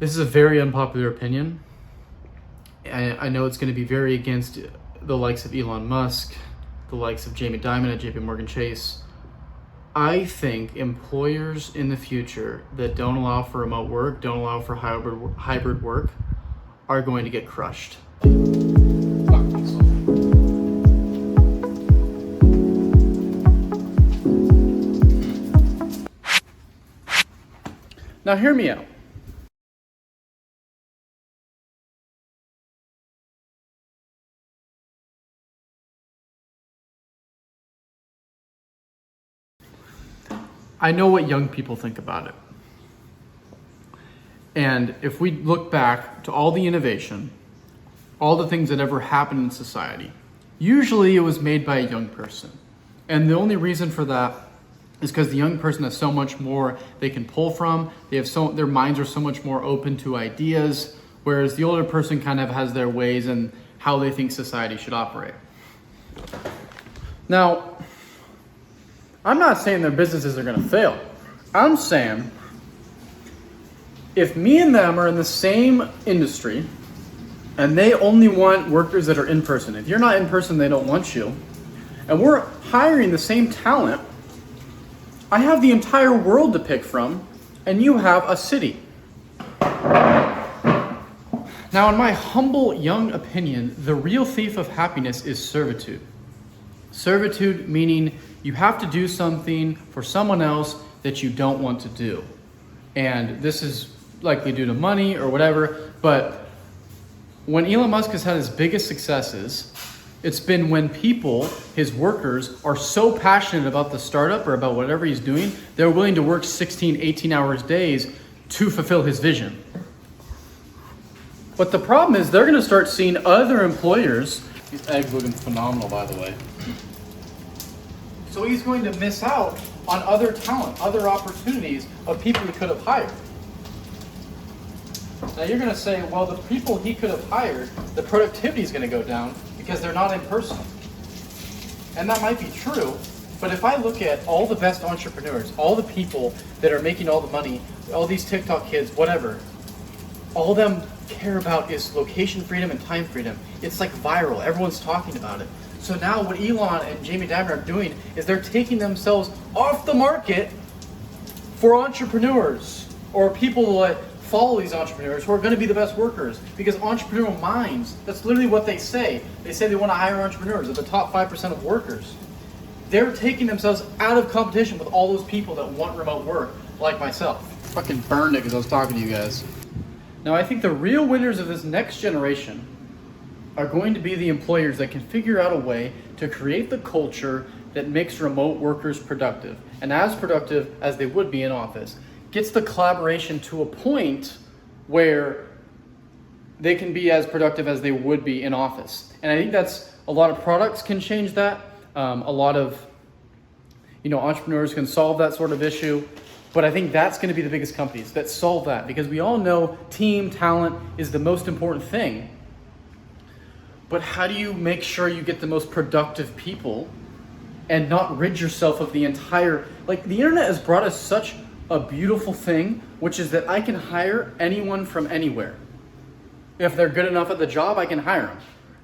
This is a very unpopular opinion. I know it's going to be very against the likes of Elon Musk, the likes of Jamie Dimon at JP Morgan Chase. I think employers in the future that don't allow for remote work, don't allow for hybrid work, are going to get crushed. Now hear me out. I know what young people think about it. And if we look back to all the innovation, all the things that ever happened in society, usually it was made by a young person. And the only reason for that is because the young person has so much more they can pull from. Their minds are so much more open to ideas, whereas the older person kind of has their ways and how they think society should operate. Now, I'm not saying their businesses are going to fail. I'm saying if me and them are in the same industry and they only want workers that are in person, if you're not in person, they don't want you, and we're hiring the same talent, I have the entire world to pick from, and you have a city. Now, in my humble young opinion, the real thief of happiness is servitude. Servitude meaning you have to do something for someone else that you don't want to do. And this is likely due to money or whatever, but when Elon Musk has had his biggest successes, it's been when people, his workers, are so passionate about the startup or about whatever he's doing, they're willing to work 16, 18 hours days to fulfill his vision. But the problem is they're gonna start seeing other employers. These eggs looking phenomenal, by the way. So he's going to miss out on other talent, other opportunities of people he could have hired. Now you're going to say, well, the people he could have hired, the productivity is going to go down because they're not in person. And that might be true, but if I look at all the best entrepreneurs, all the people that are making all the money, all these TikTok kids, whatever, all them care about is location freedom and time freedom. It's like viral. Everyone's talking about it. So now what Elon and Jamie Dimon are doing is they're taking themselves off the market for entrepreneurs or people that follow these entrepreneurs who are going to be the best workers, because entrepreneurial minds, that's literally what they say. They say they want to hire entrepreneurs at the top 5% of workers. They're taking themselves out of competition with all those people that want remote work, like myself. Fucking burned it because I was talking to you guys. Now I think the real winners of this next generation are going to be the employers that can figure out a way to create the culture that makes remote workers productive, and as productive as they would be in office. Gets the collaboration to a point where they can be as productive as they would be in office. And I think that's a lot of products can change that. A lot of entrepreneurs can solve that sort of issue. But I think that's going to be the biggest companies that solve that, because we all know team talent is the most important thing. But how do you make sure you get the most productive people and not rid yourself of the entire, the internet has brought us such a beautiful thing, which is that I can hire anyone from anywhere. If they're good enough at the job, I can hire them.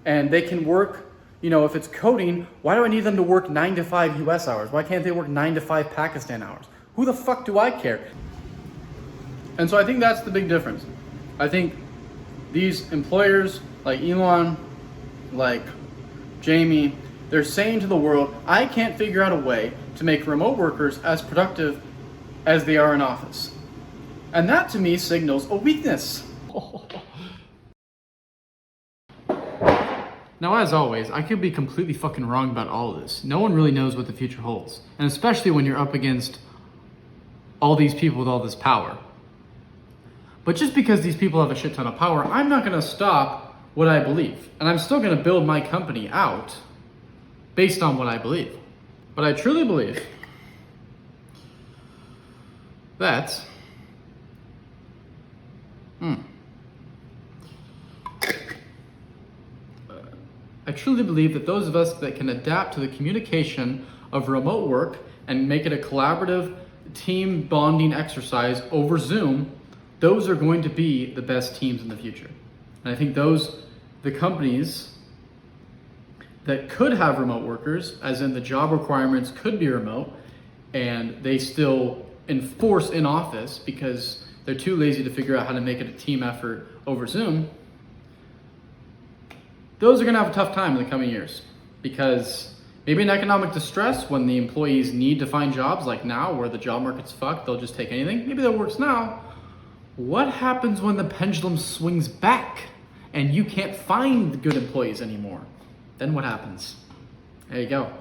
And they can work, if it's coding, why do I need them to work 9 to 5 US hours? Why can't they work 9 to 5 Pakistan hours? Who the fuck do I care? And so I think that's the big difference. I think these employers like Elon, like Jamie, they're saying to the world, I can't figure out a way to make remote workers as productive as they are in office. And that to me signals a weakness. Now, as always, I could be completely fucking wrong about all of this. No one really knows what the future holds. And especially when you're up against all these people with all this power. But just because these people have a shit ton of power, I'm not gonna stop what I believe. And I'm still gonna build my company out based on what I believe. But I truly believe that I truly believe that those of us that can adapt to the communication of remote work and make it a collaborative team bonding exercise over Zoom those are going to be the best teams in the future. And I think the companies that could have remote workers, as in the job requirements could be remote, and they still enforce in office because they're too lazy to figure out how to make it a team effort over Zoom, those are gonna have a tough time in the coming years, because maybe in economic distress, when the employees need to find jobs, like now where the job market's fucked, they'll just take anything. Maybe that works now. What happens when the pendulum swings back and you can't find good employees anymore? Then what happens? There you go.